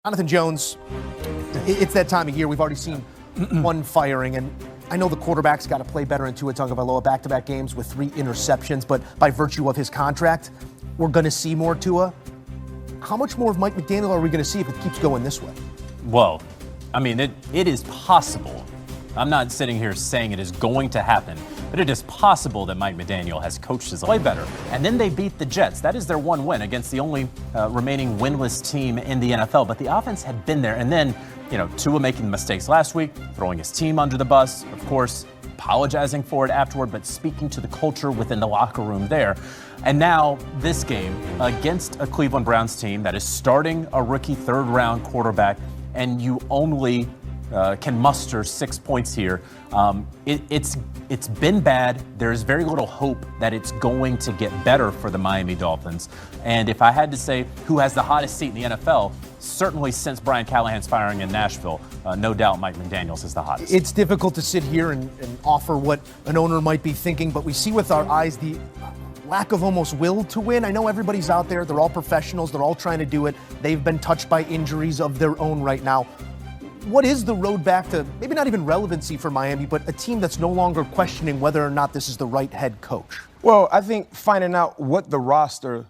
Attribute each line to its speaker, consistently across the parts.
Speaker 1: Jonathan Jones, it's that time of year. We've already seen one firing, and I know the quarterback's got to play better in Tua Tagovailoa back-to-back games with 3 interceptions, but by virtue of his contract, we're going to see more Tua. How much more of Mike McDaniel are we going to see if it keeps going this way?
Speaker 2: Well, I mean, it is possible. I'm not sitting here saying it is going to happen, but it is possible that Mike McDaniel has coached his play better. And then they beat the Jets. That is their one win against the only remaining winless team in the NFL. But the offense had been there. And then, Tua making mistakes last week, throwing his team under the bus, of course, apologizing for it afterward, but speaking to the culture within the locker room there. And now this game against a Cleveland Browns team that is starting a rookie third-round quarterback, and you only can muster 6 points here. It's been bad. There's very little hope that it's going to get better for the Miami Dolphins. And if I had to say who has the hottest seat in the NFL, certainly since Brian Callahan's firing in Nashville, no doubt Mike McDaniels is the hottest.
Speaker 1: It's difficult to sit here and offer what an owner might be thinking, but we see with our eyes the lack of almost will to win. I know everybody's out there. They're all professionals. They're all trying to do it. They've been touched by injuries of their own right now. What is the road back to maybe not even relevancy for Miami, but a team that's no longer questioning whether or not this is the right head coach?
Speaker 3: Well, I think finding out what the roster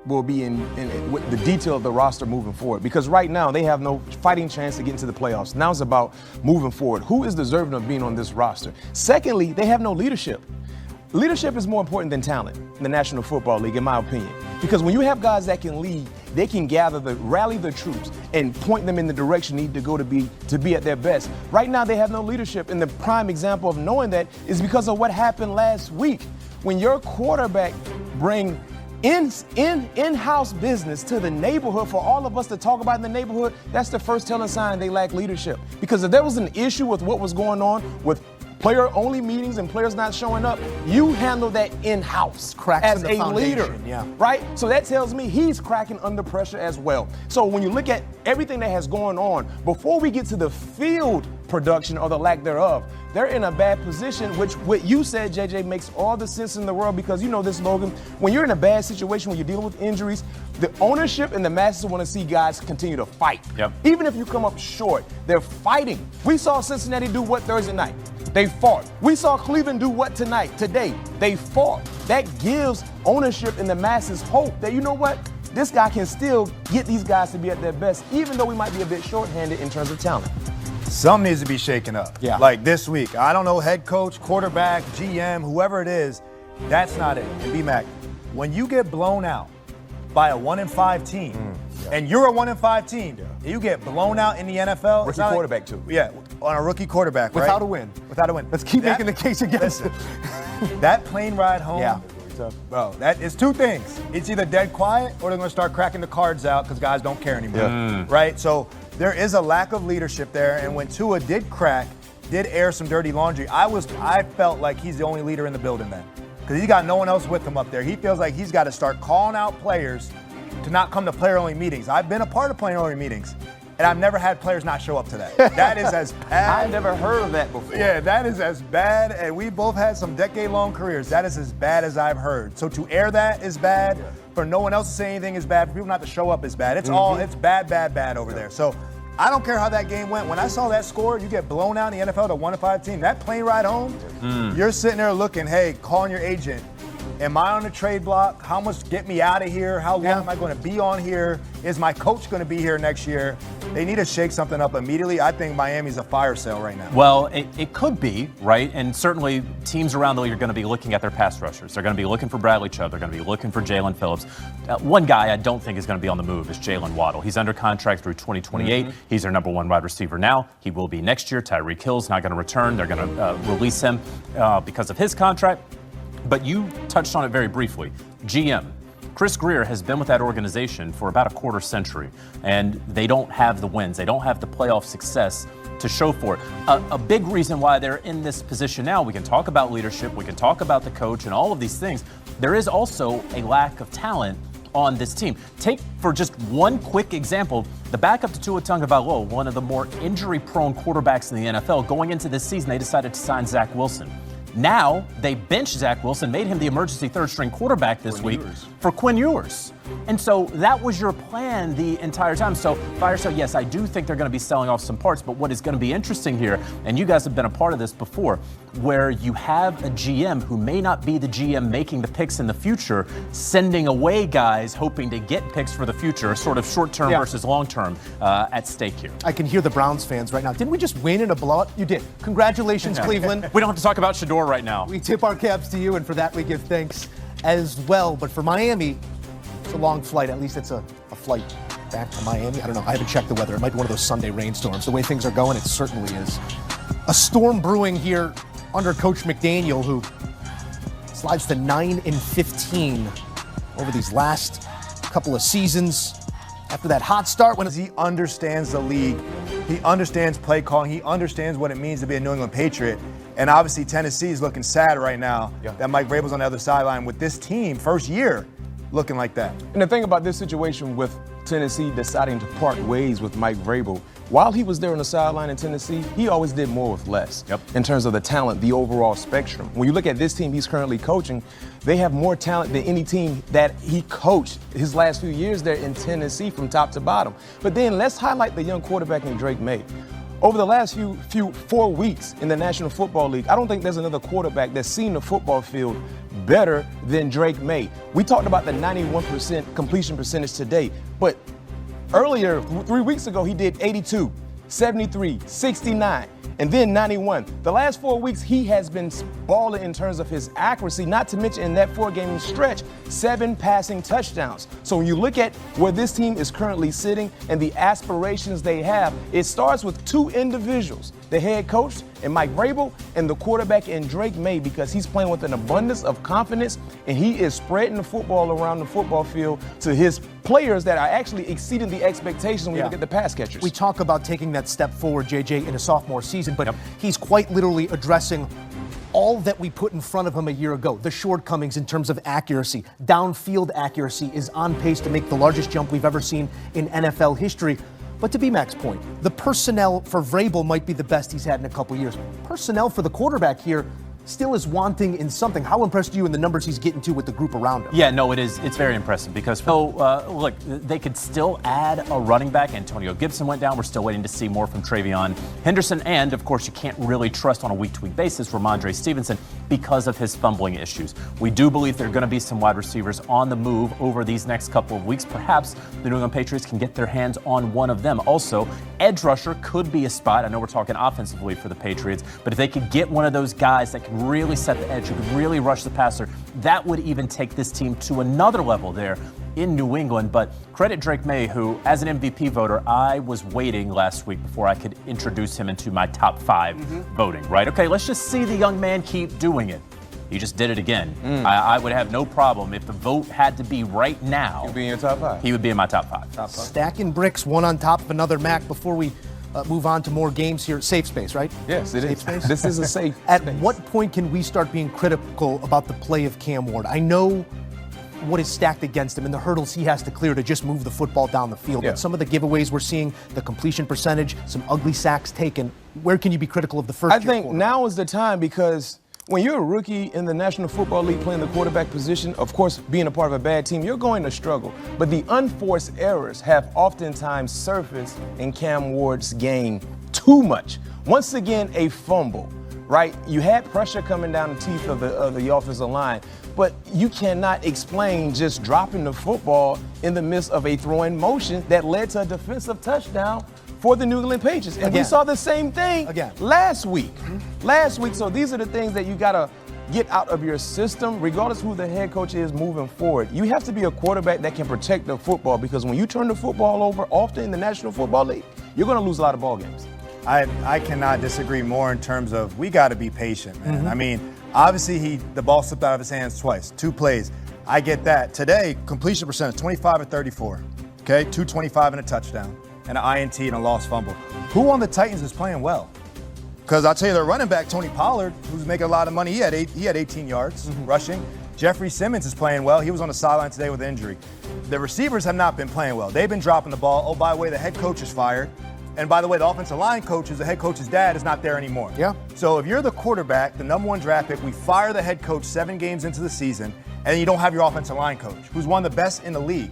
Speaker 3: will be in the detail of the roster moving forward. Because right now they have no fighting chance to get into the playoffs. Now it's about moving forward. Who is deserving of being on this roster? Secondly, they have no leadership. Leadership is more important than talent in the National Football League, in my opinion. Because when you have guys that can lead, they can rally the troops and point them in the direction they need to go to be at their best. Right now, they have no leadership, and the prime example of knowing that is because of what happened last week. When your quarterback bring in-house business to the neighborhood for all of us to talk about in the neighborhood, that's the first telling sign they lack leadership. Because if there was an issue with what was going on with player-only meetings and players not showing up, you handle that in-house as a leader, right? So that tells me he's cracking under pressure as well. So when you look at everything that has gone on, before we get to the field production or the lack thereof, they're in a bad position, which what you said, JJ, makes all the sense in the world because you know this, Logan. When you're in a bad situation, when you're dealing with injuries, the ownership and the masses want to see guys continue to fight. Yep. Even if you come up short, they're fighting. We saw Cincinnati do what Thursday night? They fought. We saw Cleveland do what today? They fought. That gives ownership and the masses hope that, you know what, this guy can still get these guys to be at their best, even though we might be a bit shorthanded in terms of talent.
Speaker 4: Something needs to be shaken up.
Speaker 1: Yeah.
Speaker 4: Like this week. I don't know, head coach, quarterback, GM, whoever it is, that's not it. And B-Mac, when you get blown out by a 1-5 team, and you're a 1-5 team, you get blown out in the NFL.
Speaker 3: Rookie quarterback, too.
Speaker 4: Yeah, on a rookie quarterback, right?
Speaker 1: Without a win.
Speaker 4: Without a win.
Speaker 1: Let's keep making the case against it.
Speaker 4: That plane ride home, bro, that is 2 things. It's either dead quiet or they're going to start cracking the cards out because guys don't care anymore, right? So there is a lack of leadership there, and when Tua did air some dirty laundry, I felt like he's the only leader in the building then because he's got no one else with him up there. He feels like he's got to start calling out players to not come to player-only meetings. I've been a part of player-only meetings, and I've never had players not show up to that. That is as bad.
Speaker 3: I've never heard of that before.
Speaker 4: Yeah, that is as bad, and we both had some decade-long careers. That is as bad as I've heard. So to air that is bad. For no one else to say anything is bad. For people not to show up is bad. It's it's bad over there. So I don't care how that game went. When I saw that score, you get blown out in the NFL to 1-5 team. That plane ride home, you're sitting there looking, hey, calling your agent. Am I on the trade block? How much get me out of here? How long am I going to be on here? Is my coach going to be here next year? They need to shake something up immediately. I think Miami's a fire sale right now.
Speaker 2: Well, it could be, right? And certainly teams around the league are going to be looking at their pass rushers. They're going to be looking for Bradley Chubb. They're going to be looking for Jalen Phillips. One guy I don't think is going to be on the move is Jalen Waddle. He's under contract through 2028. He's their number 1 wide receiver now. He will be next year. Tyreek Hill's not going to return. They're going to release him because of his contract. But you touched on it very briefly. GM, Chris Greer has been with that organization for about a quarter century, and they don't have the wins. They don't have the playoff success to show for it. A big reason why they're in this position now, we can talk about leadership, we can talk about the coach and all of these things. There is also a lack of talent on this team. Take, for just one quick example, the backup to Tua Tagovailoa, one of the more injury-prone quarterbacks in the NFL. Going into this season, they decided to sign Zach Wilson. Now, they benched Zach Wilson, made him the emergency third-string quarterback this week for Quinn Ewers. And so that was your plan the entire time. So fire sale, yes, I do think they're going to be selling off some parts, but what is going to be interesting here, and you guys have been a part of this before, where you have a GM who may not be the GM making the picks in the future, sending away guys hoping to get picks for the future, sort of short-term versus long-term at stake here.
Speaker 1: I can hear the Browns fans right now. Didn't we just win in a blowout? You did. Congratulations, Cleveland.
Speaker 2: We don't have to talk about Shedeur right now.
Speaker 1: We tip our caps to you, and for that we give thanks as well. But for Miami, it's a long flight. At least it's a flight back to Miami. I don't know. I haven't checked the weather. It might be one of those Sunday rainstorms. The way things are going, it certainly is. A storm brewing here under Coach McDaniel, who slides to 9-15 over these last couple of seasons. After that hot start, when
Speaker 4: he understands the league, he understands play calling, he understands what it means to be a New England Patriot. And obviously Tennessee is looking sad right now that Mike Vrabel's on the other sideline with this team, first year, looking like that.
Speaker 3: And the thing about this situation with Tennessee deciding to part ways with Mike Vrabel, while he was there on the sideline in Tennessee, he always did more with less in terms of the talent, the overall spectrum. When you look at this team he's currently coaching, they have more talent than any team that he coached his last few years there in Tennessee from top to bottom. But then let's highlight the young quarterback in Drake May. Over the last 4 weeks in the National Football League, I don't think there's another quarterback that's seen the football field better than Drake May. We talked about the 91% completion percentage today, but earlier, 3 weeks ago, he did 82, 73, 69, and then 91. The last 4 weeks, he has been balling in terms of his accuracy, not to mention in that 4-game stretch, 7 passing touchdowns. So when you look at where this team is currently sitting and the aspirations they have, it starts with 2 individuals, the head coach and Mike Vrabel, and the quarterback in Drake May, because he's playing with an abundance of confidence and he is spreading the football around the football field to his players that are actually exceeding the expectations when you look at the pass catchers.
Speaker 1: We talk about taking that step forward, JJ, in a sophomore season, but he's quite literally addressing all that we put in front of him a year ago. The shortcomings in terms of accuracy, downfield accuracy is on pace to make the largest jump we've ever seen in NFL history. But to B-Mac's point, the personnel for Vrabel might be the best he's had in a couple years. Personnel for the quarterback here still is wanting in something. How impressed are you in the numbers he's getting to with the group around him?
Speaker 2: Yeah, no, it is. It's very impressive because, look, they could still add a running back. Antonio Gibson went down. We're still waiting to see more from Travion Henderson. And, of course, you can't really trust on a week-to-week basis Ramondre Stevenson because of his fumbling issues. We do believe there are going to be some wide receivers on the move over these next couple of weeks. Perhaps the New England Patriots can get their hands on one of them. Also, edge rusher could be a spot. I know we're talking offensively for the Patriots, but if they could get one of those guys that can really set the edge, who could really rush the passer, that would even take this team to another level there in New England. But credit Drake May, who, as an MVP voter, I was waiting last week before I could introduce him into my top 5 voting, right? Okay, let's just see the young man keep doing it. He just did it again. I would have no problem if the vote had to be right now.
Speaker 3: He'd be in your top 5.
Speaker 2: He would be in my top 5.
Speaker 1: Stacking bricks, one on top of another, Mac, before we move on to more games here. Safe space, right?
Speaker 3: Yes, it
Speaker 1: safe
Speaker 3: is.
Speaker 1: Space?
Speaker 3: This is a safe
Speaker 1: At
Speaker 3: space.
Speaker 1: what point can we start being critical about the play of Cam Ward? I know what is stacked against him and the hurdles he has to clear to just move the football down the field. But some of the giveaways we're seeing, the completion percentage, some ugly sacks taken, where can you be critical of the first year
Speaker 3: I think
Speaker 1: quarterback?
Speaker 3: now is the time, because when you're a rookie in the National Football League playing the quarterback position, of course, being a part of a bad team, you're going to struggle. But the unforced errors have oftentimes surfaced in Cam Ward's game too much. Once again, a fumble, right? You had pressure coming down the teeth of the offensive line, but you cannot explain just dropping the football in the midst of a throwing motion that led to a defensive touchdown for the New England Patriots. And we saw the same thing last week. So these are the things that you got to get out of your system, regardless who the head coach is moving forward. You have to be a quarterback that can protect the football, because when you turn the football over often in the National Football League, you're going to lose a lot of ball games.
Speaker 4: I cannot disagree more in terms of we got to be patient, man. I mean, obviously the ball slipped out of his hands twice, 2 plays. I get that. Today, completion percentage, 25 or 34. Okay, 225 and a touchdown, and an INT and a lost fumble. Who on the Titans is playing well? Because I'll tell you, their running back, Tony Pollard, who's making a lot of money, he had 18 yards rushing. Jeffrey Simmons is playing well. He was on the sideline today with injury. The receivers have not been playing well. They've been dropping the ball. Oh, by the way, the head coach is fired. And by the way, the offensive line coach, the head coach's dad, is not there anymore.
Speaker 1: Yeah.
Speaker 4: So if you're the quarterback, the #1 draft pick, we fire the head coach 7 games into the season, and you don't have your offensive line coach, who's one of the best in the league.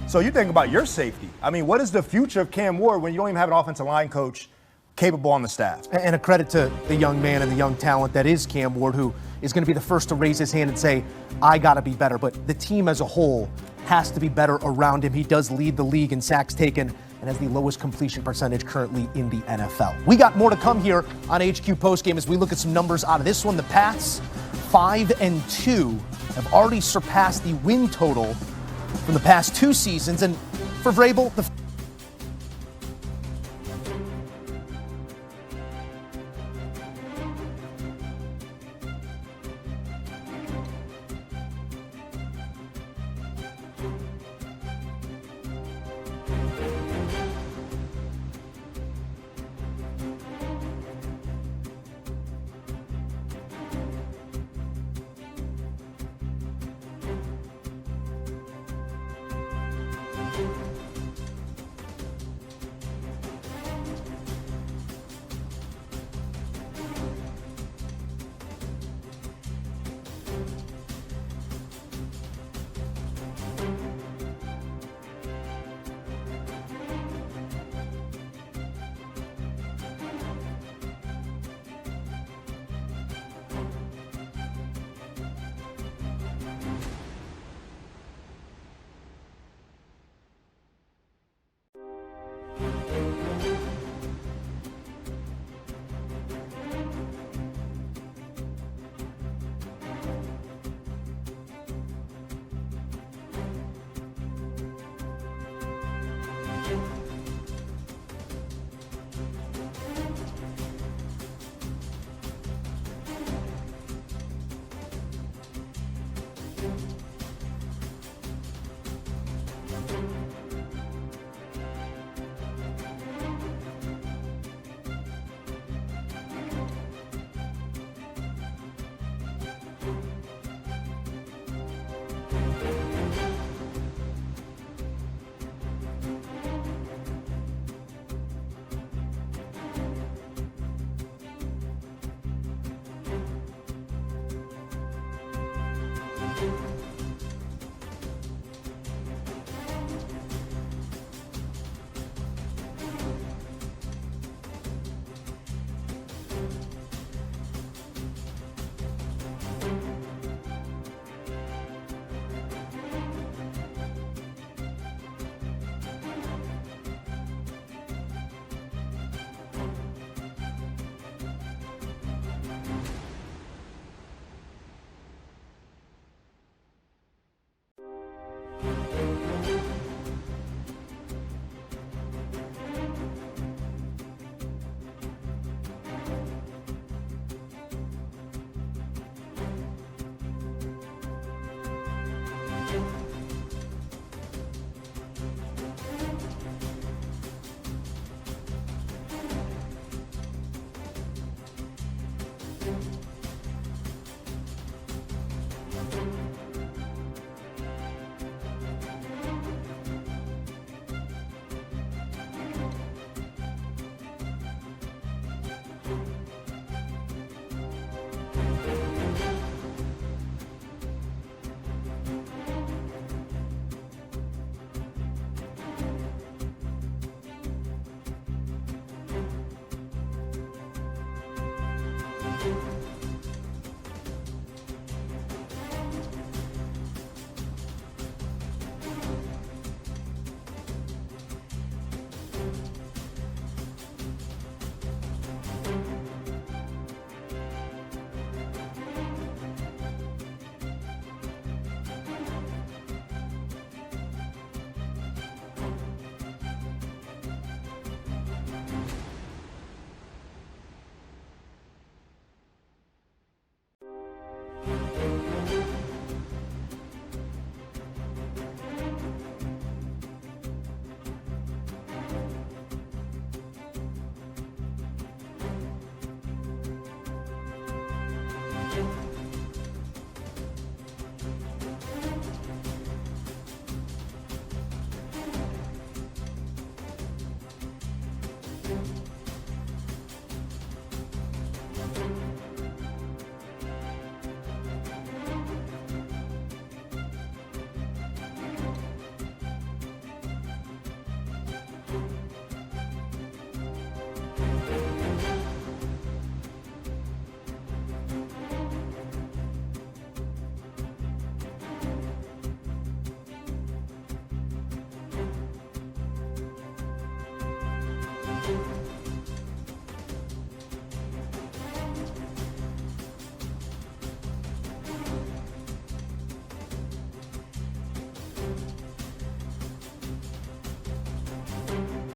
Speaker 4: So you think about your safety. I mean, what is the future of Cam Ward when you don't even have an offensive line coach capable on the staff?
Speaker 1: And a credit to the young man and the young talent that is Cam Ward, who is going to be the first to raise his hand and say, I got to be better. But the team as a whole has to be better around him. He does lead the league in sacks taken and has the lowest completion percentage currently in the NFL. We got more to come here on HQ Postgame as we look at some numbers out of this one. The Pats, 5-2, have already surpassed the win total from the past 2 seasons. And for Vrabel, the